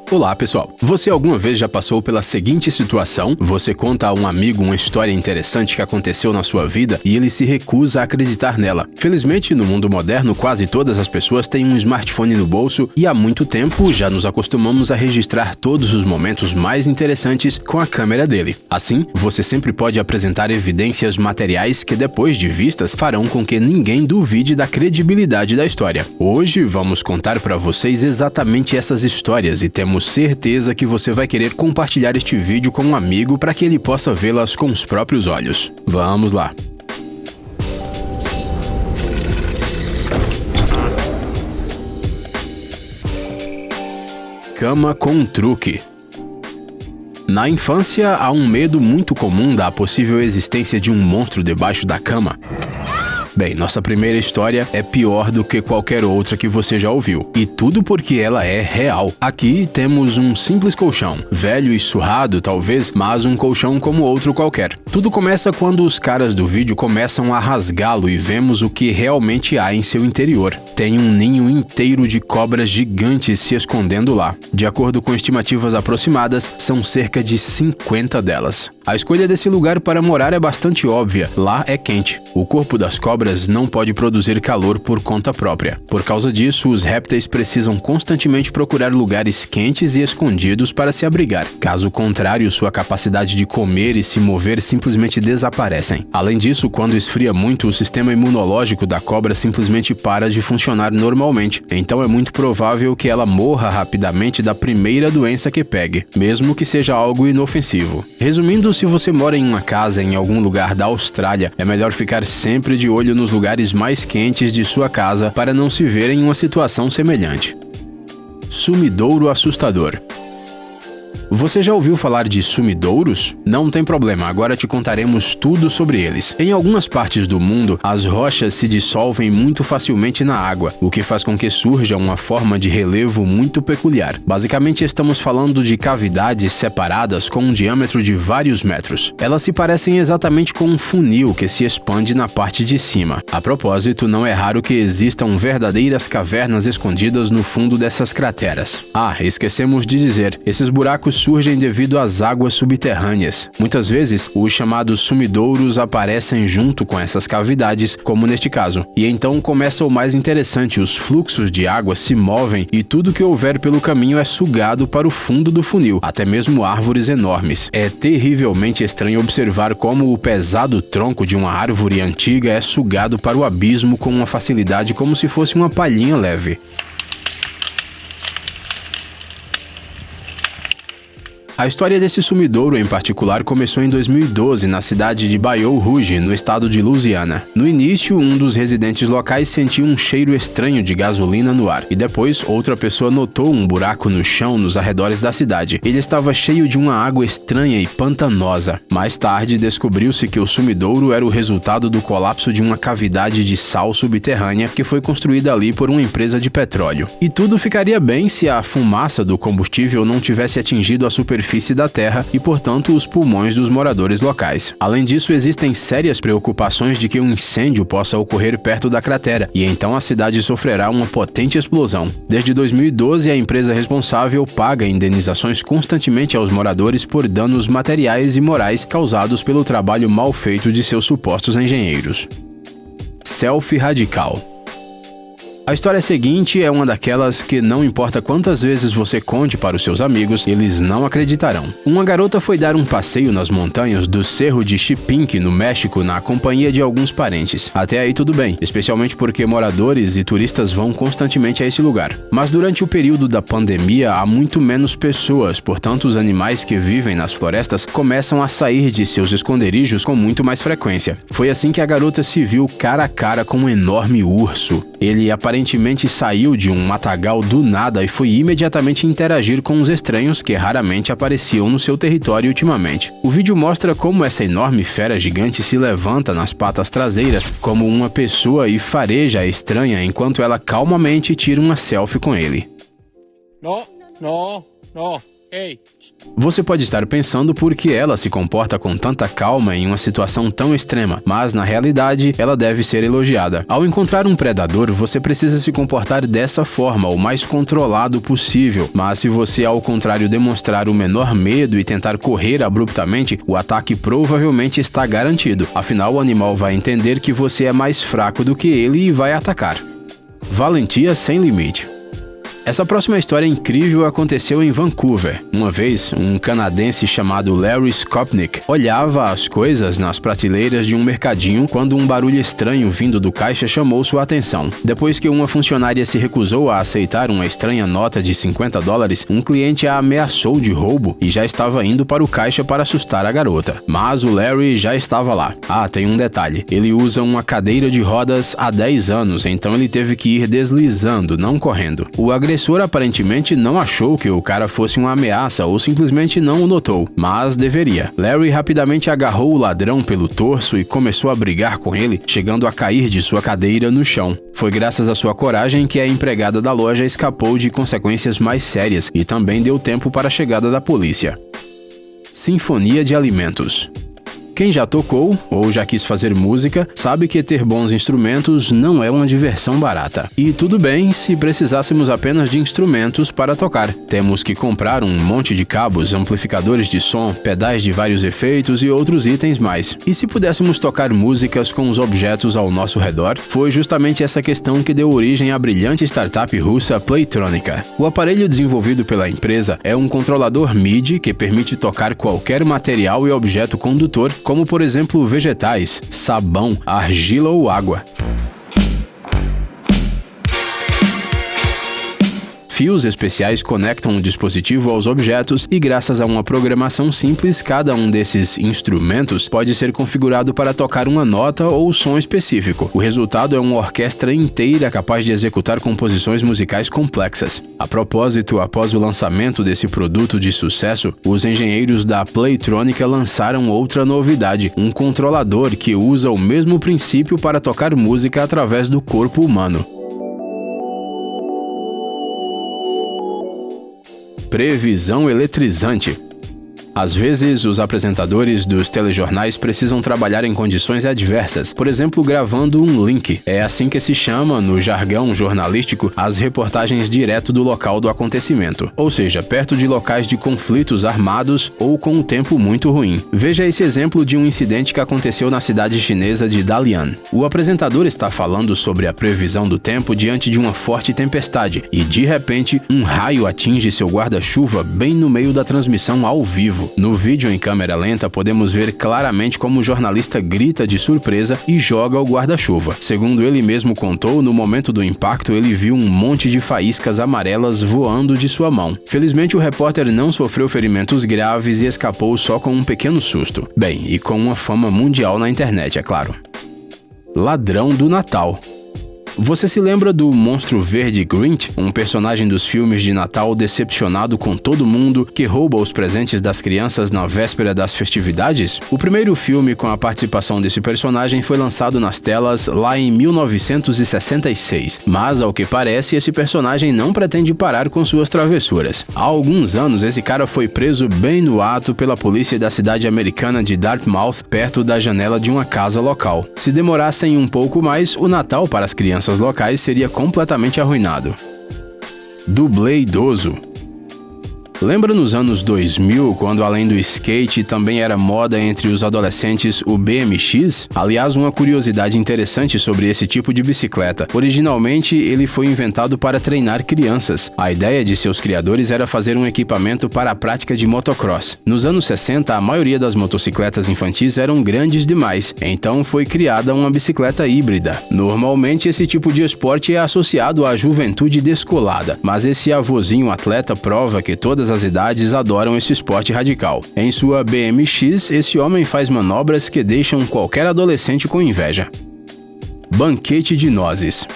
Olá pessoal, você alguma vez já passou pela seguinte situação? Você conta a um amigo uma história interessante que aconteceu na sua vida e ele se recusa a acreditar nela. Felizmente, no mundo moderno, quase todas as pessoas têm um smartphone no bolso e há muito tempo já nos acostumamos a registrar todos os momentos mais interessantes com a câmera dele. Assim, você sempre pode apresentar evidências materiais que, depois de vistas, farão com que ninguém duvide da credibilidade da história. Hoje vamos contar para vocês exatamente essas histórias e temos certeza que você vai querer compartilhar este vídeo com um amigo para que ele possa vê-las com os próprios olhos. Vamos lá! Cama com um truque. Na infância, há um medo muito comum da possível existência de um monstro debaixo da cama. Bem, nossa primeira história é pior do que qualquer outra que você já ouviu. E tudo porque ela é real. Aqui temos um simples colchão. Velho e surrado, talvez, mas um colchão como outro qualquer. Tudo começa quando os caras do vídeo começam a rasgá-lo e vemos o que realmente há em seu interior. Tem um ninho inteiro de cobras gigantes se escondendo lá. De acordo com estimativas aproximadas, são cerca de 50 delas. A escolha desse lugar para morar é bastante óbvia. Lá é quente. O corpo das cobras não pode produzir calor por conta própria. Por causa disso, os répteis precisam constantemente procurar lugares quentes e escondidos para se abrigar. Caso contrário, sua capacidade de comer e se mover simplesmente desaparecem. Além disso, quando esfria muito, o sistema imunológico da cobra simplesmente para de funcionar normalmente. Então é muito provável que ela morra rapidamente da primeira doença que pegue, mesmo que seja algo inofensivo. Resumindo, se você mora em uma casa em algum lugar da Austrália, é melhor ficar sempre de olho nos lugares mais quentes de sua casa para não se ver em uma situação semelhante. Sumidouro assustador. Você já ouviu falar de sumidouros? Não tem problema, agora te contaremos tudo sobre eles. Em algumas partes do mundo, as rochas se dissolvem muito facilmente na água, o que faz com que surja uma forma de relevo muito peculiar. Basicamente, estamos falando de cavidades separadas com um diâmetro de vários metros. Elas se parecem exatamente com um funil que se expande na parte de cima. A propósito, não é raro que existam verdadeiras cavernas escondidas no fundo dessas crateras. Ah, esquecemos de dizer, esses buracos surgem devido às águas subterrâneas. Muitas vezes, os chamados sumidouros aparecem junto com essas cavidades, como neste caso. E então começa o mais interessante, os fluxos de água se movem e tudo que houver pelo caminho é sugado para o fundo do funil, até mesmo árvores enormes. É terrivelmente estranho observar como o pesado tronco de uma árvore antiga é sugado para o abismo com uma facilidade como se fosse uma palhinha leve. A história desse sumidouro em particular começou em 2012 na cidade de Bayou Rouge, no estado de Louisiana. No início, um dos residentes locais sentiu um cheiro estranho de gasolina no ar, e depois outra pessoa notou um buraco no chão nos arredores da cidade. Ele estava cheio de uma água estranha e pantanosa. Mais tarde, descobriu-se que o sumidouro era o resultado do colapso de uma cavidade de sal subterrânea que foi construída ali por uma empresa de petróleo. E tudo ficaria bem se a fumaça do combustível não tivesse atingido a superfície da terra e, portanto, os pulmões dos moradores locais. Além disso, existem sérias preocupações de que um incêndio possa ocorrer perto da cratera, e então a cidade sofrerá uma potente explosão. Desde 2012, a empresa responsável paga indenizações constantemente aos moradores por danos materiais e morais causados pelo trabalho mal feito de seus supostos engenheiros. Selfie radical. A história seguinte é uma daquelas que não importa quantas vezes você conte para os seus amigos, eles não acreditarão. Uma garota foi dar um passeio nas montanhas do Cerro de Chipinque, no México, na companhia de alguns parentes. Até aí tudo bem, especialmente porque moradores e turistas vão constantemente a esse lugar. Mas durante o período da pandemia há muito menos pessoas, portanto os animais que vivem nas florestas começam a sair de seus esconderijos com muito mais frequência. Foi assim que a garota se viu cara a cara com um enorme urso. Ele aparentemente saiu de um matagal do nada e foi imediatamente interagir com os estranhos que raramente apareciam no seu território ultimamente. O vídeo mostra como essa enorme fera gigante se levanta nas patas traseiras como uma pessoa e fareja a estranha enquanto ela calmamente tira uma selfie com ele. No. Ei. Você pode estar pensando por que ela se comporta com tanta calma em uma situação tão extrema, mas na realidade ela deve ser elogiada. Ao encontrar um predador, você precisa se comportar dessa forma, o mais controlado possível. Mas se você, ao contrário, demonstrar o menor medo e tentar correr abruptamente, o ataque provavelmente está garantido. Afinal, o animal vai entender que você é mais fraco do que ele e vai atacar. Valentia sem limite. Essa próxima história incrível aconteceu em Vancouver. Uma vez, um canadense chamado Larry Skopnik olhava as coisas nas prateleiras de um mercadinho quando um barulho estranho vindo do caixa chamou sua atenção. Depois que uma funcionária se recusou a aceitar uma estranha nota de $50, um cliente a ameaçou de roubo e já estava indo para o caixa para assustar a garota. Mas o Larry já estava lá. Ah, tem um detalhe. Ele usa uma cadeira de rodas há 10 anos, então ele teve que ir deslizando, não correndo. O agressor aparentemente não achou que o cara fosse uma ameaça ou simplesmente não o notou, mas deveria. Larry rapidamente agarrou o ladrão pelo torso e começou a brigar com ele, chegando a cair de sua cadeira no chão. Foi graças à sua coragem que a empregada da loja escapou de consequências mais sérias e também deu tempo para a chegada da polícia. Sinfonia de alimentos. Quem já tocou, ou já quis fazer música, sabe que ter bons instrumentos não é uma diversão barata. E tudo bem se precisássemos apenas de instrumentos para tocar. Temos que comprar um monte de cabos, amplificadores de som, pedais de vários efeitos e outros itens mais. E se pudéssemos tocar músicas com os objetos ao nosso redor, foi justamente essa questão que deu origem à brilhante startup russa Playtronica. O aparelho desenvolvido pela empresa é um controlador MIDI que permite tocar qualquer material e objeto condutor, como por exemplo vegetais, sabão, argila ou água. Fios especiais conectam o dispositivo aos objetos e, graças a uma programação simples, cada um desses instrumentos pode ser configurado para tocar uma nota ou som específico. O resultado é uma orquestra inteira capaz de executar composições musicais complexas. A propósito, após o lançamento desse produto de sucesso, os engenheiros da Playtronica lançaram outra novidade, um controlador que usa o mesmo princípio para tocar música através do corpo humano. Previsão eletrizante. Às vezes, os apresentadores dos telejornais precisam trabalhar em condições adversas, por exemplo, gravando um link. É assim que se chama, no jargão jornalístico, as reportagens direto do local do acontecimento, ou seja, perto de locais de conflitos armados ou com um tempo muito ruim. Veja esse exemplo de um incidente que aconteceu na cidade chinesa de Dalian. O apresentador está falando sobre a previsão do tempo diante de uma forte tempestade e, de repente, um raio atinge seu guarda-chuva bem no meio da transmissão ao vivo. No vídeo em câmera lenta, podemos ver claramente como o jornalista grita de surpresa e joga o guarda-chuva. Segundo ele mesmo contou, no momento do impacto ele viu um monte de faíscas amarelas voando de sua mão. Felizmente, o repórter não sofreu ferimentos graves e escapou só com um pequeno susto. Bem, e com uma fama mundial na internet, é claro. Ladrão do Natal. Você se lembra do monstro verde Grinch, um personagem dos filmes de Natal decepcionado com todo mundo que rouba os presentes das crianças na véspera das festividades? O primeiro filme com a participação desse personagem foi lançado nas telas lá em 1966, mas ao que parece esse personagem não pretende parar com suas travessuras. Há alguns anos esse cara foi preso bem no ato pela polícia da cidade americana de Dartmouth, perto da janela de uma casa local. Se demorassem um pouco mais, o Natal para as crianças locais seria completamente arruinado. Dublê idoso. Lembra nos anos 2000, quando além do skate também era moda entre os adolescentes o BMX? Aliás, uma curiosidade interessante sobre esse tipo de bicicleta. Originalmente, ele foi inventado para treinar crianças. A ideia de seus criadores era fazer um equipamento para a prática de motocross. Nos anos 60, a maioria das motocicletas infantis eram grandes demais, então foi criada uma bicicleta híbrida. Normalmente, esse tipo de esporte é associado à juventude descolada, mas esse avôzinho atleta prova que todas as idades adoram esse esporte radical. Em sua BMX, esse homem faz manobras que deixam qualquer adolescente com inveja. Banquete de nozes.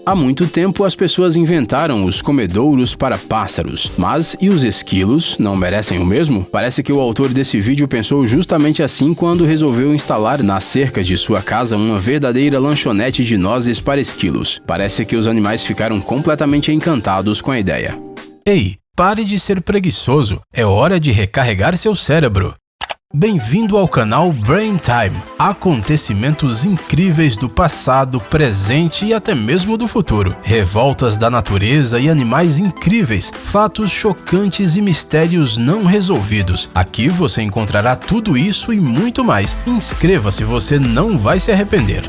Há muito tempo as pessoas inventaram os comedouros para pássaros, mas e os esquilos, não merecem o mesmo? Parece que o autor desse vídeo pensou justamente assim quando resolveu instalar na cerca de sua casa uma verdadeira lanchonete de nozes para esquilos. Parece que os animais ficaram completamente encantados com a ideia. Ei, Pare de ser preguiçoso, é hora de recarregar seu cérebro. Bem-vindo ao canal Brain Time. Acontecimentos incríveis do passado, presente e até mesmo do futuro. Revoltas da natureza e animais incríveis, fatos chocantes e mistérios não resolvidos. Aqui você encontrará tudo isso e muito mais. Inscreva-se, você não vai se arrepender.